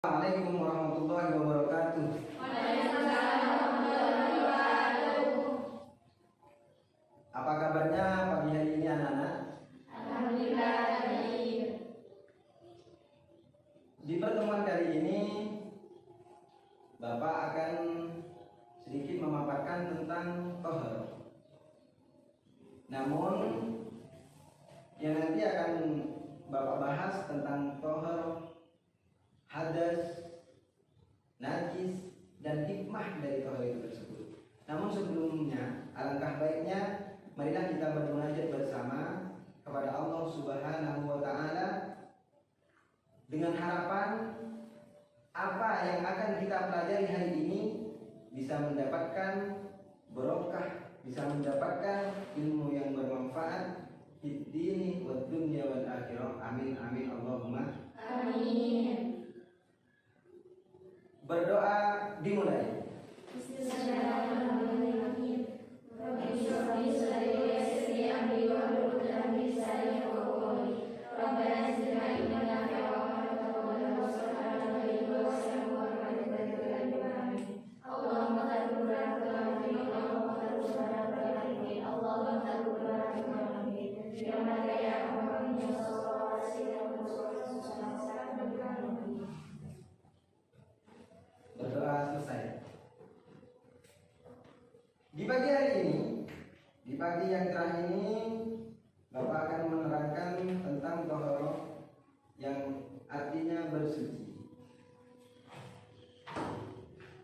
Assalamualaikum warahmatullahi wabarakatuh. Waalaikumsalam warahmatullahi wabarakatuh. Apa kabarnya pagi hari ini anak-anak? Alhamdulillah baik. Di pertemuan kali ini Bapak akan sedikit memaparkan tentang tohar. Namun yang nanti akan Bapak bahas tentang tohar, hadas, najis, dan hikmah dari tohar itu tersebut. Namun sebelumnya, alangkah baiknya marilah kita bermunajat bersama kepada Allah Subhanahu wa Ta'ala dengan harapan apa yang akan kita pelajari hari ini bisa mendapatkan berkah, bisa mendapatkan ilmu yang bermanfaat di dini wa dunya wal akhirah. Amin amin Allahumma Amin. Berdoa dimulai. Bismillahirrahmanirrahim. Rabbi shrah li sadri wa yassir li amri wahlul 'uqdatam min lisani yafqahu qawli. Rabbana zidna ilman nafi'an wa taqabbal wa sallallahu alaihi wa sallam wa rahmatullahi. Allahumma tarbu barakatuh Allahumma tarbu barakatuh Allahumma tarbu barakatuh ya man la ya'lamu min sallallahu alaihi wa sallam. Berdoa selesai. Di pagi hari ini, di pagi yang terakhir ini, Bapak akan menerangkan tentang tohoroh yang artinya bersuci.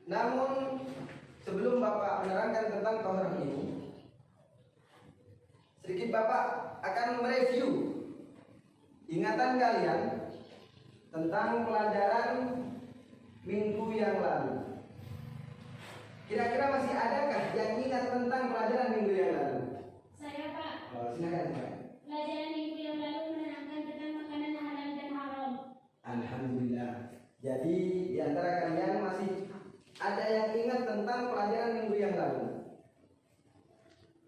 Namun sebelum Bapak menerangkan tentang tohoroh ini, sedikit Bapak akan mereview ingatan kalian tentang pelajaran minggu yang lalu. Kira-kira masih adakah yang ingat tentang pelajaran minggu yang lalu? Saya, Pak. Oh, silakan. Pelajaran minggu yang lalu menerangkan tentang makanan halal dan haram. Alhamdulillah. Jadi di antara kalian masih ada yang ingat tentang pelajaran minggu yang lalu.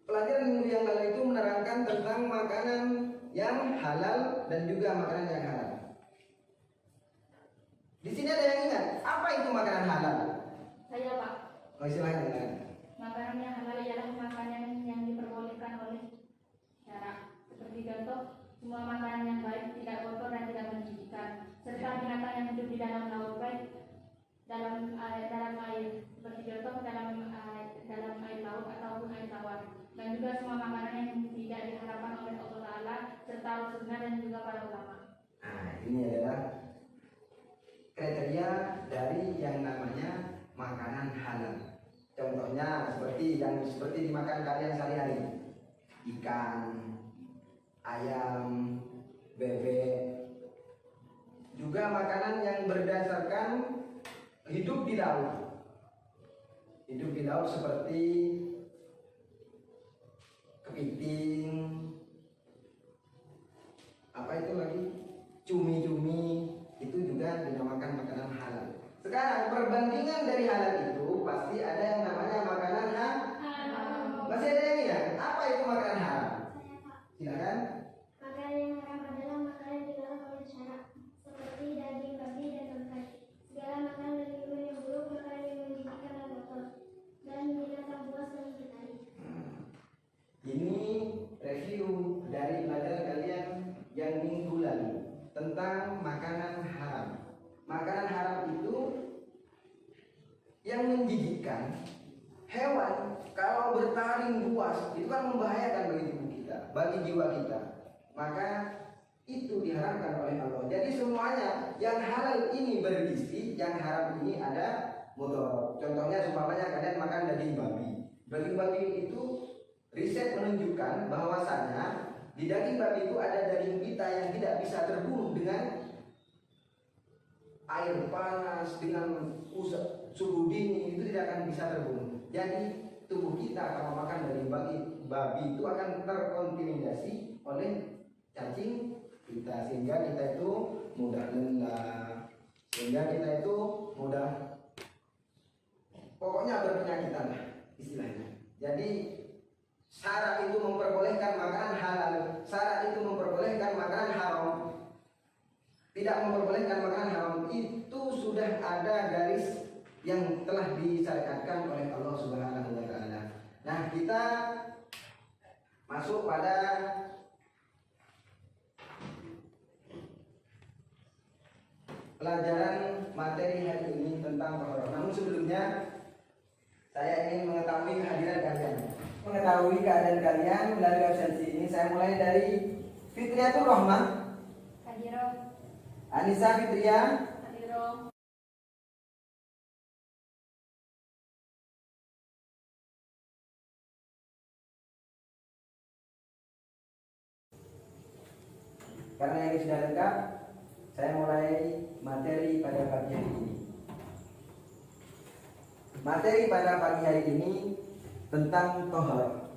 Pelajaran minggu yang lalu itu menerangkan tentang makanan yang halal dan juga makanan yang haram. Di sini ada yang ingat apa itu makanan halal? Saya, Pak. Oh, silakan. Makanan yang halal ialah makanan yang diperbolehkan oleh syara. Seperti contoh, semua makanan yang baik, tidak kotor dan tidak menjijikkan, serta binatang yang hidup di dalam laut baik dalam air, seperti contoh dalam air laut ataupun air tawar. Dan juga semua makanan yang tidak diharapkan oleh Allah Taala serta Rasulnya dan juga para ulama. Nah, ini adalah kriteria dari yang namanya makanan halal. Contohnya seperti dimakan kalian sehari-hari. Ikan, ayam, bebek. Juga makanan yang berdasarkan hidup di laut. Hidup di laut seperti kepiting, apa itu lagi? Cumi-cumi. Itu juga dinamakan makanan halal. Sekarang perbandingan dari halal itu pasti ada yang namanya makanan haram. Masih ada yang ingat apa itu makanan haram? Saya, Pak. Silakan. Makanan yang haram adalah makanan yang dilarang oleh syara, seperti daging babi dan bangkai. Segala makanan dan minuman yang buruk, makanan yang menjijikkan dan kotor, dan binatang buas dan binatang. Ini review dari pelajaran kalian yang minggu lalu tentang makanan haram. Makanan haram itu yang menjijikkan. Hewan kalau bertaring buas itu kan membahayakan bagi tubuh kita, bagi jiwa kita. Maka itu diharamkan oleh Allah. Jadi semuanya yang halal ini bergizi, yang haram ini ada mudarat. Contohnya seumpamanya kalian makan daging babi. Daging babi itu riset menunjukkan bahwasanya di daging babi itu ada daging pita yang tidak bisa terbunuh dengan air panas, dengan suhu dingin, itu tidak akan bisa terbunuh. Jadi tubuh kita kalau makan daging babi itu akan terkontaminasi oleh cacing pita, sehingga kita itu mudah lelah, sehingga kita itu mudah, pokoknya berpenyakitan lah istilahnya. Jadi syarat itu memperbolehkan makanan halal, syarat itu memperbolehkan makanan haram, tidak memperbolehkan makanan haram, itu sudah ada garis yang telah disyariatkan oleh Allah Subhanahu wa taala. Nah, kita masuk pada pelajaran materi hari ini tentang tohroh. Namun sebelumnya saya ingin mengetahui kehadiran kalian. Mengetahui keadaan kalian melalui absensi ini, saya mulai dari Fitriatul Rohmah. Hadiroh. Anissa Fitria. Hadiroh. Karena ini sudah lengkap, saya mulai materi pada pagi hari ini. Materi pada pagi hari ini tentang tohar.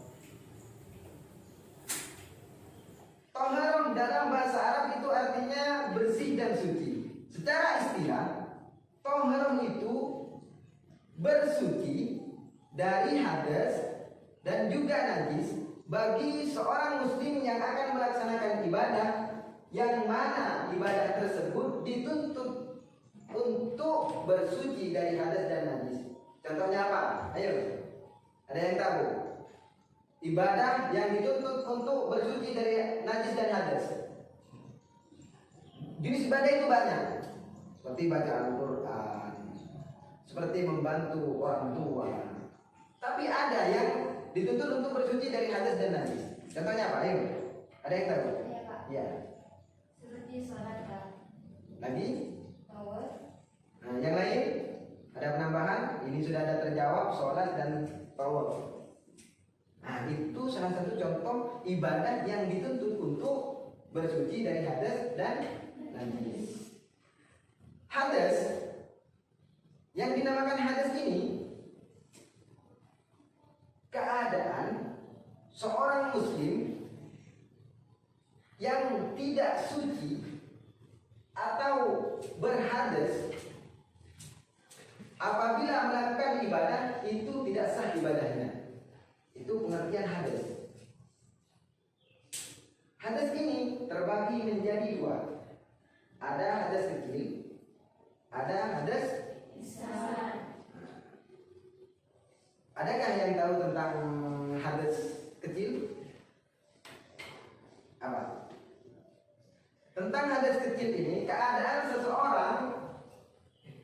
Tohar dalam bahasa Arab itu artinya bersih dan suci. Secara istilah, tohar itu bersuci dari hadas dan juga najis bagi seorang muslim yang akan melaksanakan ibadah, yang mana ibadah tersebut dituntut untuk bersuci dari hadas dan najis. Contohnya apa? Ayo, ada yang tahu? Ibadah yang dituntut untuk bersuci dari najis dan hadas. Jenis ibadah itu banyak, seperti baca Al-Quran, seperti membantu orang tua. Tapi ada yang dituntut untuk bersuci dari hadas dan najis. Contohnya apa? Ayo, ada yang tahu? Iya, Pak. Ya. Seperti sholat, Pak. Lagi? Tawaf. Nah, yang lain? Ada penambahan? Ini sudah ada terjawab, sholat dan tawaf. Nah, itu salah satu contoh ibadah yang dituntut untuk bersuci dari hadas dan najis. Hadas yang dinamakan hadas ini keadaan seorang muslim yang tidak suci atau berhadas apabila melakukan ibadah itu tidak sah ibadahnya. Itu pengertian hadas. Hadas ini terbagi menjadi dua. Ada hadas kecil, ada hadas Besar. Adakah yang tahu tentang hadas kecil? Apa? Tentang hadas kecil ini, keadaan seseorang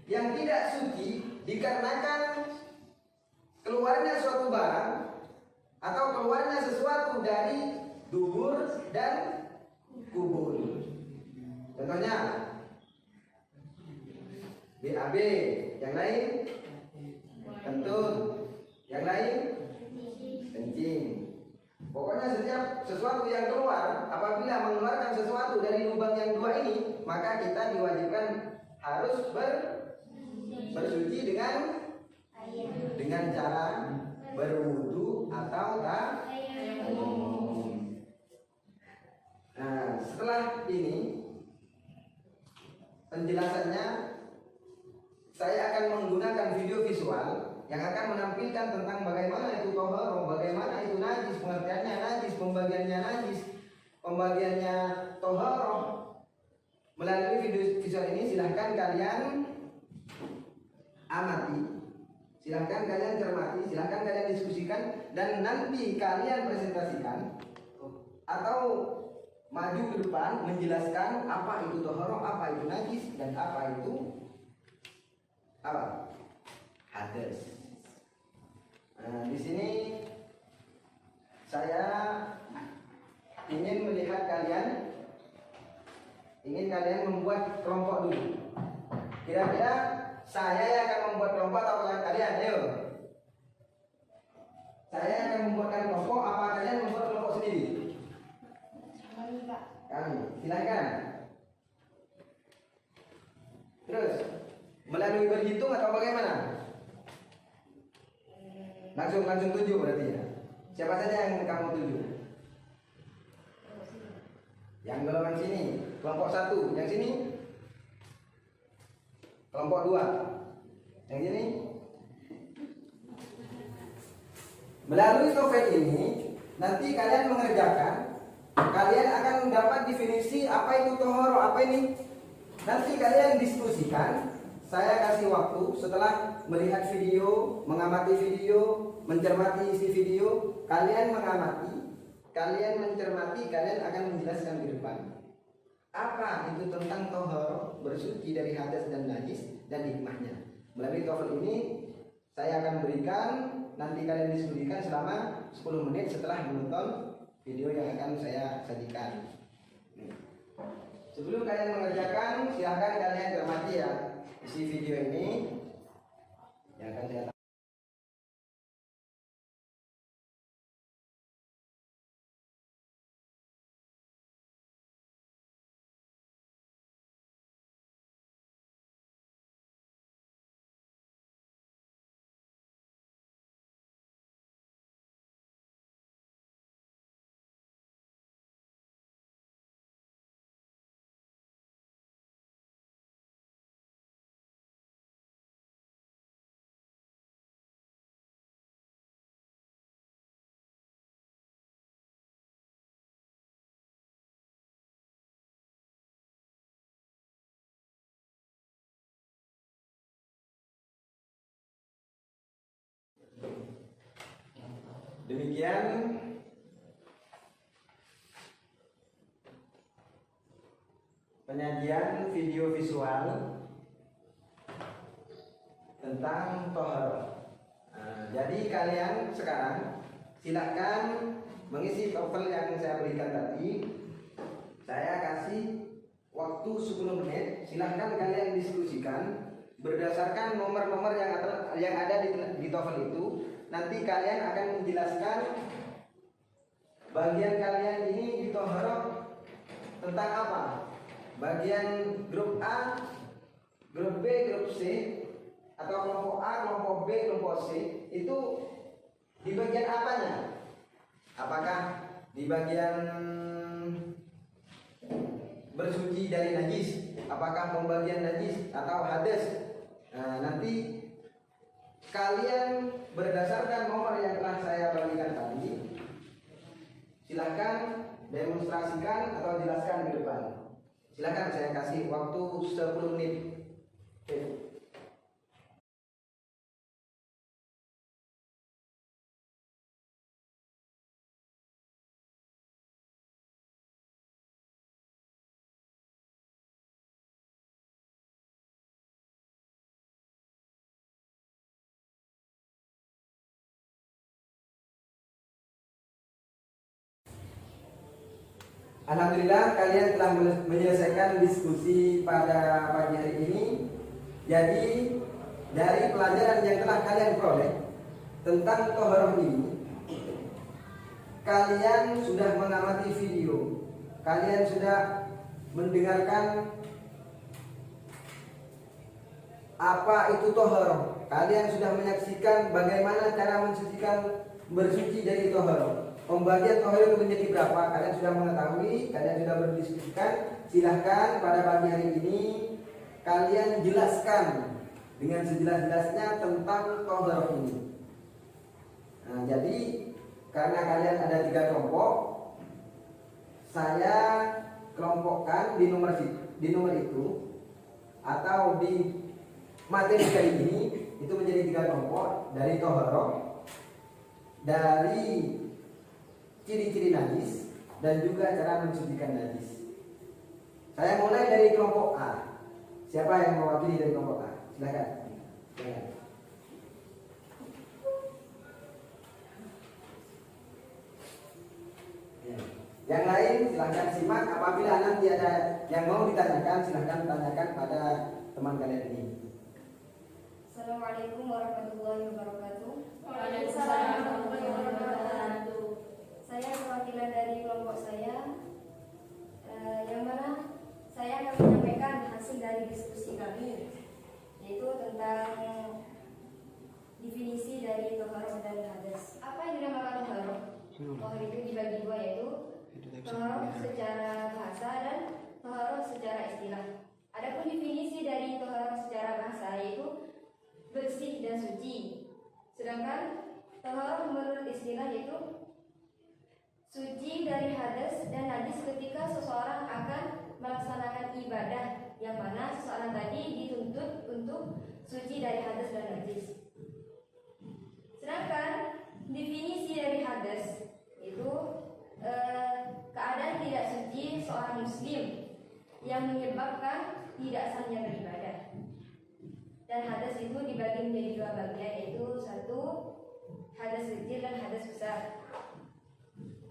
yang tidak suci dikarenakan keluarnya suatu barang atau keluarnya sesuatu dari dubur dan kubur. Contohnya BAB, yang lain kentut, yang lain kencing. Pokoknya setiap sesuatu yang keluar, apabila mengeluarkan sesuatu dari lubang yang dua ini, maka kita diwajibkan harus bersuci dengan cara berwudu atau tayamum. Nah, setelah ini penjelasannya, saya akan menggunakan video visual yang akan menampilkan tentang bagaimana itu tohar, bagaimana itu najis, pengertiannya najis, pembagiannya najis, pembagiannya tohar. Melalui video visual ini silahkan kalian amati, silahkan kalian cermati, silahkan kalian diskusikan, dan nanti kalian presentasikan atau maju ke depan menjelaskan apa itu tohar, apa itu najis, dan apa itu hadas. Nah, di sini saya ingin melihat kalian, membuat kelompok dulu. Kira-kira saya yang akan membuat kelompok atau kalian? Ayo. Saya akan membuatkan kelompok, apa kalian membuat kelompok sendiri? Kami. Silakan. Terus melalui berhitung atau bagaimana? Langsung tuju berarti ya. Siapa saja yang kamu tuju? Yang golongan sini, kelompok 1. Yang sini, kelompok 2. Yang sini. Melalui novel ini, nanti kalian mengerjakan, kalian akan mendapat definisi apa itu tohoro, apa ini. Nanti kalian diskusikan saya kasih waktu setelah melihat video, mengamati video, mencermati isi video, kalian mengamati, kalian mencermati, kalian akan menjelaskan di depan apa itu tentang tohor, bersuci dari hadas dan najis dan hikmahnya. Melalui TOEFL ini saya akan berikan, nanti kalian diskusikan selama 10 menit setelah menonton video yang akan saya sajikan. Sebelum kalian mengerjakan, silahkan kalian cermati ya isi video ini yang akan saya. Demikian penyajian video visual tentang tohar. Jadi kalian sekarang silahkan mengisi TOEFL yang saya berikan tadi. Saya kasih waktu 10 menit. Silahkan kalian diskusikan berdasarkan nomor-nomor yang ada di TOEFL itu. Nanti kalian akan menjelaskan bagian kalian ini di tohar tentang apa. Bagian grup A, grup B, grup C, atau kelompok A, kelompok B, kelompok C itu di bagian apanya? Apakah di bagian bersuci dari najis? Apakah pembagian najis atau hadas? Nanti kalian berdasarkan nomor yang telah saya bagikan tadi, silahkan demonstrasikan atau jelaskan ke depan. Silahkan, saya kasih waktu 10 menit. Alhamdulillah kalian telah menyelesaikan diskusi pada pagi hari ini. Jadi dari pelajaran yang telah kalian peroleh tentang tohar ini, kalian sudah mengamati video, kalian sudah mendengarkan apa itu tohar, kalian sudah menyaksikan bagaimana cara mensucikan bersuci dari tohar. Pembagian tohar itu menjadi berapa? Kalian sudah mengetahui, kalian sudah berdiskusikan. Silahkan pada pagi hari ini kalian jelaskan dengan sejelas-jelasnya tentang tohar ini. Nah, jadi karena kalian ada 3 kelompok, saya kelompokkan di nomor itu atau di materi kali ini itu menjadi 3 kelompok dari tohar, dari ciri-ciri najis, dan juga cara mensucikan najis. Saya mulai dari kelompok A. Siapa yang mewakili dari kelompok A? Silakan. Yang lain silahkan simak. Apabila nanti ada yang mau ditanyakan, silahkan tanyakan pada teman kalian ini. Assalamualaikum warahmatullahi wabarakatuh. Waalaikumsalam warahmatullahi wabarakatuh. Saya perwakilan dari kelompok saya, yang mana saya akan menyampaikan hasil dari diskusi kami, yaitu tentang definisi dari tohar dan hadas. Apa yang dinamakan tohar? Tohar itu dibagi 2, yaitu tohar secara bahasa dan tohar secara istilah. Adapun definisi dari tohar secara bahasa yaitu bersih dan suci, sedangkan tohar menurut istilah yaitu suci dari hadas dan najis ketika seseorang akan melaksanakan ibadah yang mana seseorang tadi dituntut untuk suci dari hadas dan najis. Sedangkan definisi dari hadas itu keadaan tidak suci seorang muslim yang menyebabkan tidak sahnya beribadah. Dan hadas itu dibagi menjadi dua bagian, yaitu satu hadas kecil dan hadas besar.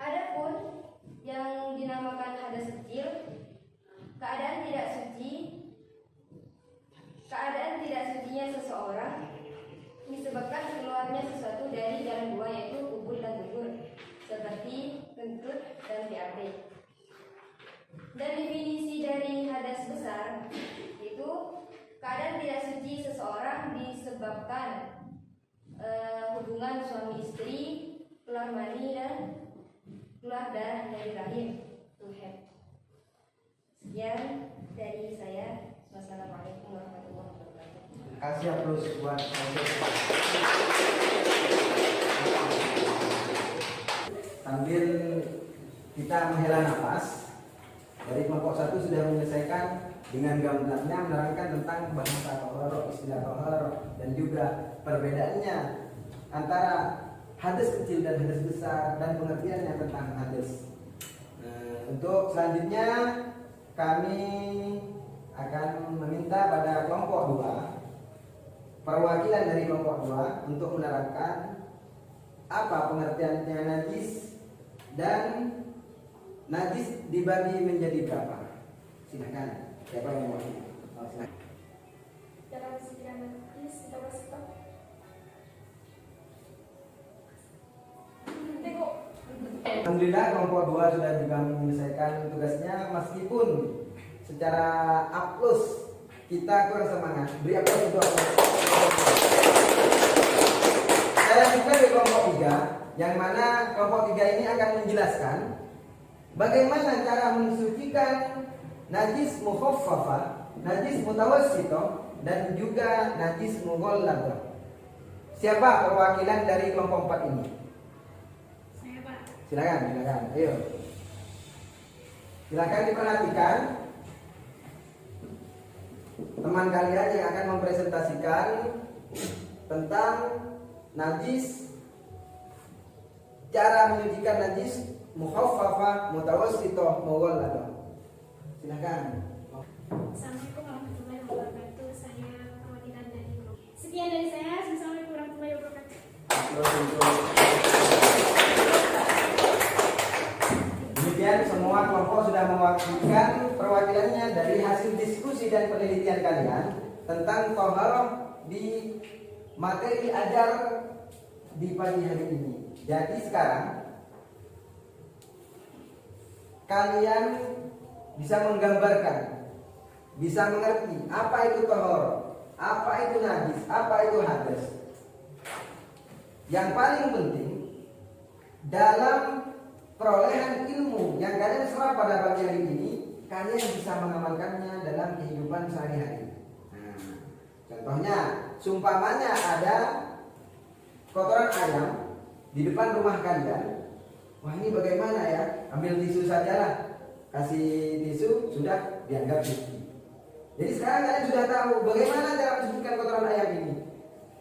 Adapun yang dinamakan hadas kecil, keadaan tidak sucinya seseorang disebabkan keluarnya sesuatu dari jalan dua, yaitu kubur dan dubur, seperti kentut dan BAB. Dan definisi dari hadas besar itu keadaan tidak suci seseorang disebabkan hubungan suami istri, keluar mani dan keluar darah dari rahim. Tuhan. Sekian dari saya. Wassalamualaikum warahmatullahi wabarakatuh. Kasih aplaus buat sambil kita menghela nafas. Dari kelompok 1 sudah menyelesaikan dengan gambarnya menerangkan tentang bahasa toharo, istilah toharo, dan juga perbedaannya antara hadas kecil dan hadas besar dan pengertiannya tentang hadas. Untuk selanjutnya kami akan meminta pada kelompok 2, perwakilan dari kelompok 2 untuk menerangkan apa pengertiannya najis dan najis dibagi menjadi berapa. Silakan, siapa yang mau? Silakan. Dalam sekian najis kita stop. Alhamdulillah kelompok 2 sudah juga menyelesaikan tugasnya, meskipun secara aplaus kita kurang semangat. Beri aplaus untuk saya juga di kelompok 3, yang mana kelompok 3 ini akan menjelaskan bagaimana cara mensucikan najis mukhaffafah, najis mutawassithah, dan juga najis mughalladah. Siapa perwakilan dari kelompok 4 ini? Saya, Pak. Silakan, ayo. Silakan diperhatikan teman kalian yang akan mempresentasikan tentang najis, cara menyucikan najis mukhaffafah, mutawassithah, mughalladah. Silakan. Assalamualaikum warahmatullahi wabarakatuh. Saya perwakilan dari grup. Sekian dari saya. Assalamualaikum warahmatullahi wabarakatuh. Demikian semua kelompok sudah mewakilkan perwakilannya dari hasil diskusi dan penelitian kalian tentang toharoh di materi ajar di pagi hari ini. Jadi sekarang kalian bisa menggambarkan, bisa mengerti apa itu toharoh, apa itu najis, apa itu hadas. Yang paling penting dalam perolehan ilmu yang kalian serap pada pagi hari ini, kalian bisa mengamalkannya dalam kehidupan sehari-hari. Contohnya, seumpamanya ada kotoran ayam di depan rumah kalian. Wah, ini bagaimana ya? Ambil tisu sajalah, kasih tisu, sudah dianggap bersih. Jadi sekarang kalian sudah tahu bagaimana cara mensucikan kotoran ayam ini.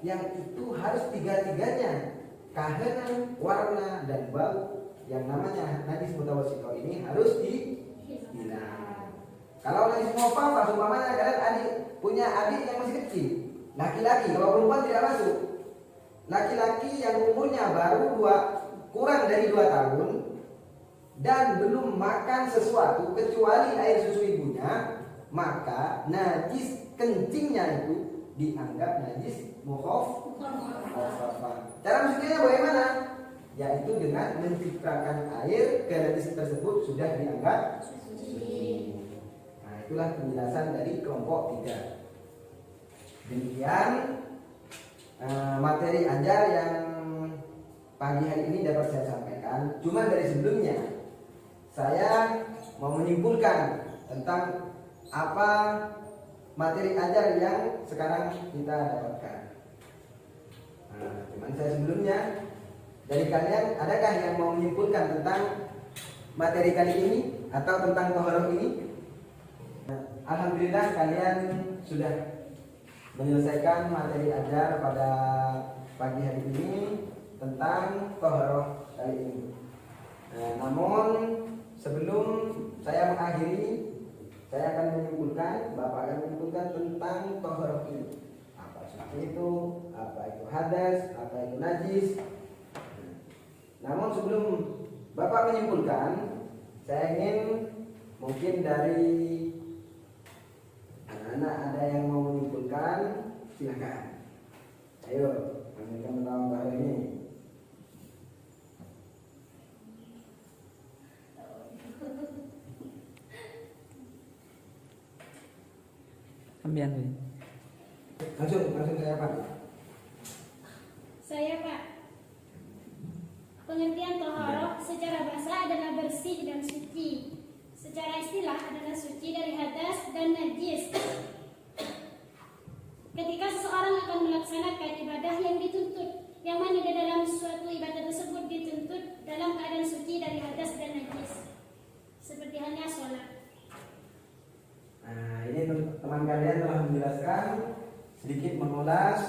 Yang itu harus tiga-tiganya, kahanan, warna, dan bau. Yang namanya najis mutawassithah ini harus dihilang. Kalau najis mukhaffafah, umpamanya kalian punya adik yang masih kecil, laki-laki, kalau perempuan tidak masuk. Laki-laki yang umurnya baru kurang dari 2 tahun dan belum makan sesuatu kecuali air susu ibunya, maka najis kencingnya itu dianggap najis mukhaffafah. Cara mensucikannya bagaimana? Yaitu dengan menciprakan air ke najis tersebut sudah dianggap suci. Nah, itulah penjelasan dari kelompok 3. Demikian materi ajar yang pagi hari ini dapat saya sampaikan. Cuma dari sebelumnya saya mau menyimpulkan tentang apa materi ajar yang sekarang kita dapatkan. Cuman saya sebelumnya, dari kalian adakah yang mau menyimpulkan tentang materi kali ini atau tentang toharoh ini? Alhamdulillah kalian sudah menyelesaikan materi ajar pada pagi hari ini tentang toharoh kali ini. Namun sebelum saya mengakhiri, saya akan menyimpulkan, Bapak akan menyimpulkan tentang toharoh ini. Apa suci itu, apa itu hadas, apa itu najis. Namun sebelum Bapak menyimpulkan, saya ingin mungkin dari anak-anak ada yang mau menyimpulkan, silakan. Ayo, ambilkan tentang bahasa ini. Ambian. Langsung saya Pak. Saya Pak. Pengertian toharoh secara bahasa adalah bersih dan suci. Secara istilah adalah suci dari hadas dan najis. Ketika seseorang akan melaksanakan ibadah yang dituntut, yang mana di dalam suatu ibadah tersebut dituntut dalam keadaan suci dari hadas dan najis, seperti halnya sholat. Nah, ini teman kalian telah menjelaskan sedikit mengulas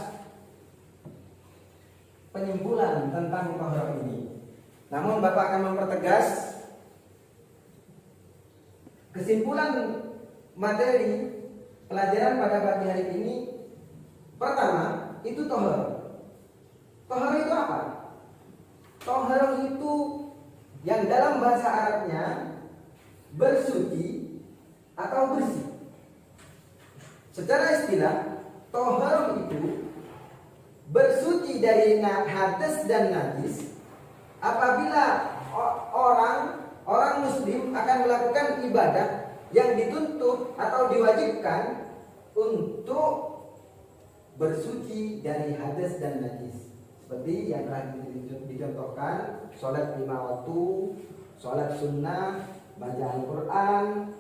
penyimpulan tentang toharoh ini. Namun Bapak akan mempertegas kesimpulan materi pelajaran pada pagi hari ini. Pertama, itu toharoh. Toharoh itu apa? Toharoh itu yang dalam bahasa Arabnya bersuci atau bersih. Secara istilah, toharoh itu bersuci dari hadas dan najis apabila orang muslim akan melakukan ibadah yang dituntut atau diwajibkan untuk bersuci dari hadas dan najis, seperti yang telah dicontohkan sholat 5 waktu, sholat sunnah, baca Al-Quran,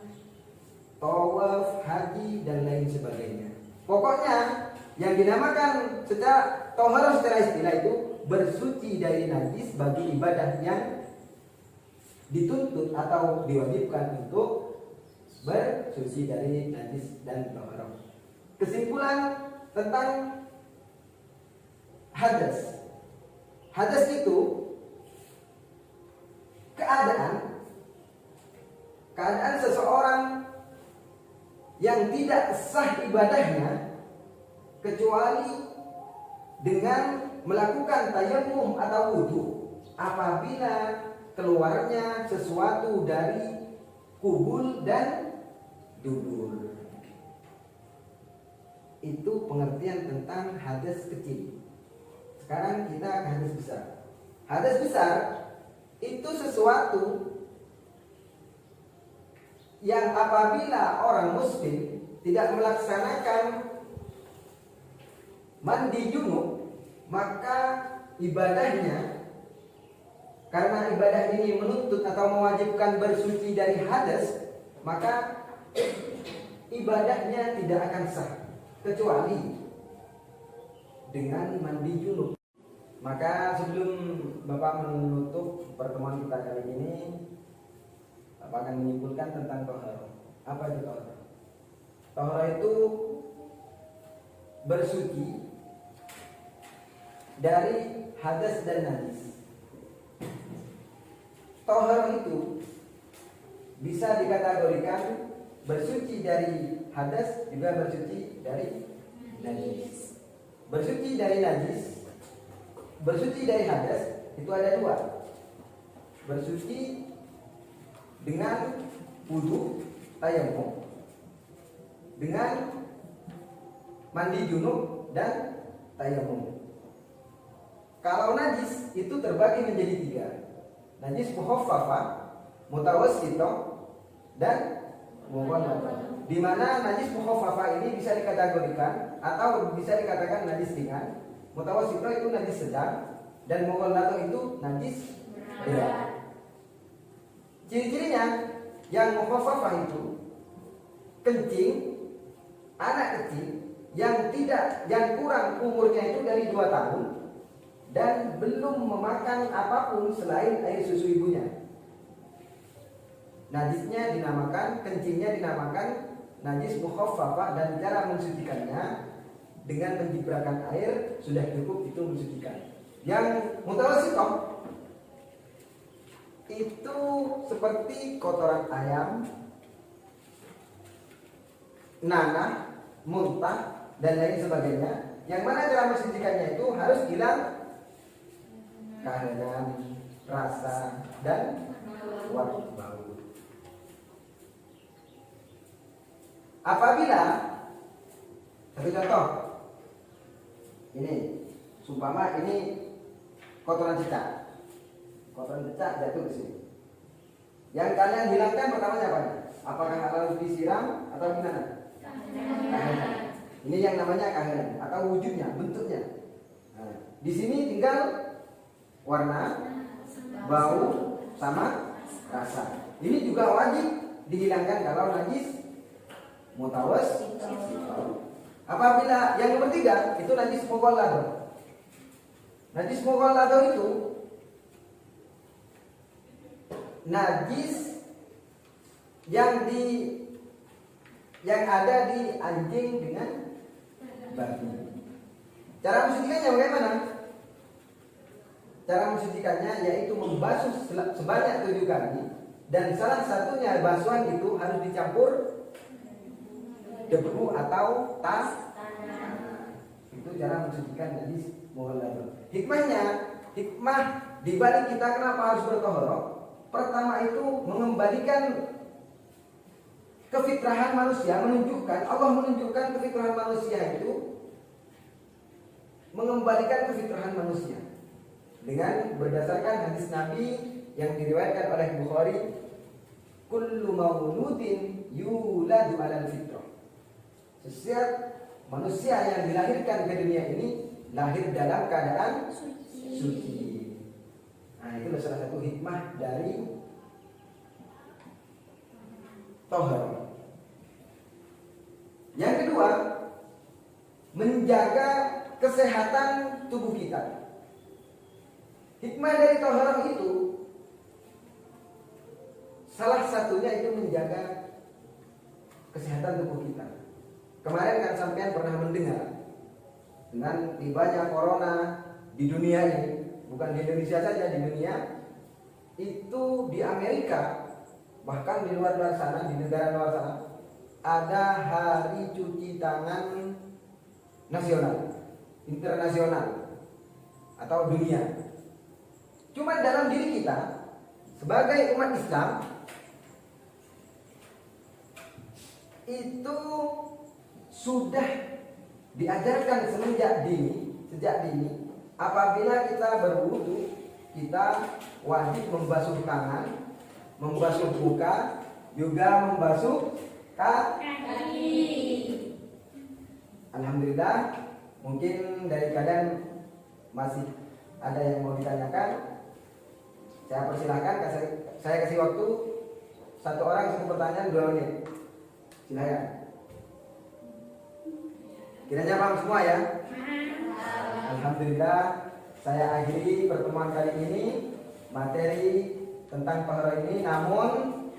tawaf, haji, dan lain sebagainya. Pokoknya yang dinamakan secara toharoh secara istilah itu bersuci dari najis bagi ibadah yang dituntut atau diwajibkan untuk bersuci dari najis dan toharoh. Kesimpulan tentang hadas. Hadas itu keadaan seseorang yang tidak sah ibadahnya kecuali dengan melakukan tayammum atau wudu apabila keluarnya sesuatu dari kubul dan dubur. Itu pengertian tentang hadas kecil. Sekarang kita ke hadas besar. Hadas besar itu sesuatu yang apabila orang muslim tidak melaksanakan mandi junub, maka ibadahnya, karena ibadah ini menuntut atau mewajibkan bersuci dari hadas, maka ibadahnya tidak akan sah kecuali dengan mandi junub. Maka sebelum Bapak menutup pertemuan kita kali ini, Bapak akan menyimpulkan tentang toharoh. Apa itu toharoh? Toharoh itu bersuci dari hadas dan najis. Toharoh itu bisa dikategorikan bersuci dari hadas juga bersuci dari najis. Bersuci dari najis, bersuci dari hadas itu ada dua. Bersuci dengan wudu tayammum, dengan mandi junub dan tayammum. Kalau najis itu terbagi menjadi tiga. Najis mukhaffafah, mutawassithah, dan mughalladhah. Di mana najis mukhaffafah ini bisa dikategorikan atau bisa dikatakan najis ringan, mutawassithah itu najis sedang, dan mughalladhah itu najis berat. Ciri-cirinya yang mukhaffafah itu kencing, anak kecil yang kurang umurnya itu dari 2 tahun dan belum memakan apapun selain air susu ibunya. Najisnya dinamakan, kencingnya dinamakan najis mukhaffafah dan cara mensucikannya dengan menjibrakan air sudah cukup, itu mensucikan. Yang mutawassithah itu seperti kotoran ayam, nanah, muntah dan lain sebagainya. Yang mana cara mensucikannya itu harus hilang kehadiran, rasa dan bau. Apabila satu contoh, ini sumpama ini kotoran cicak jatuh ke sini. Yang kalian hilangkan pertamanya apa? Apakah harus disiram atau gimana? Kahenan. Ini yang namanya kahenan atau wujudnya, bentuknya. Nah, di sini tinggal warna, bau, sama rasa. Ini juga wajib dihilangkan kalau najis mutawassithah. Apabila yang nomor 3 itu najis mughalladah. Najis mughalladah itu najis yang ada di anjing dengan babi. Cara mensucikannya bagaimana? Cara mensucikannya yaitu membasuh sebanyak 7 kali, dan salah satunya basuhan itu harus dicampur debu atau tanah. Itu cara mensucikan najis mughalladah. Hikmah dibalik kita kenapa harus bertohoroh? Pertama itu mengembalikan kefitrahan manusia, Allah menunjukkan kefitrahan manusia itu mengembalikan kefitrahan manusia dengan berdasarkan hadis Nabi yang diriwayatkan oleh Bukhari, kullu mauludin yuladu 'alal fitrah. Setiap manusia yang dilahirkan ke dunia ini lahir dalam keadaan suci. Nah, itu salah satu hikmah dari tohar. Yang kedua, menjaga kesehatan tubuh kita. Hikmah dari tohar itu salah satunya itu menjaga kesehatan tubuh kita. Kemarin kan sampean pernah mendengar dengan tibanya corona di dunia ini, bukan di Indonesia saja, di dunia itu, di Amerika, bahkan di luar sana, di negara luar sana, ada hari cuci tangan nasional, internasional, atau dunia. Cuma dalam diri kita sebagai umat Islam itu sudah diajarkan sejak dini, apabila kita berwudu, kita wajib membasuh tangan, membasuh muka, juga membasuh kaki. Alhamdulillah, mungkin dari kalian masih ada yang mau ditanyakan. Saya persilahkan, saya kasih waktu 1 orang 1 pertanyaan 2 menit. Silakan. Kiranya paham semua ya. Alhamdulillah, saya akhiri pertemuan kali ini materi tentang tohar ini. Namun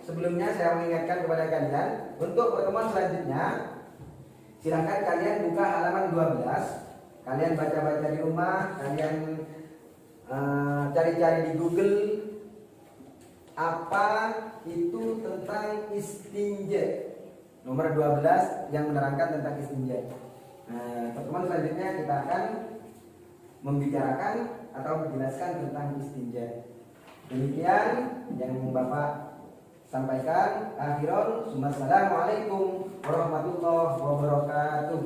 sebelumnya saya mengingatkan kepada kalian untuk pertemuan selanjutnya, silakan kalian buka halaman 12. Kalian baca-baca di rumah, kalian cari-cari di Google apa itu tentang istinja. Nomor 12 yang menerangkan tentang istinja. Pertemuan selanjutnya kita akan membicarakan atau menjelaskan tentang istinja. Demikian yang Bapak sampaikan. Akhirul, assalamualaikum warahmatullahi wabarakatuh.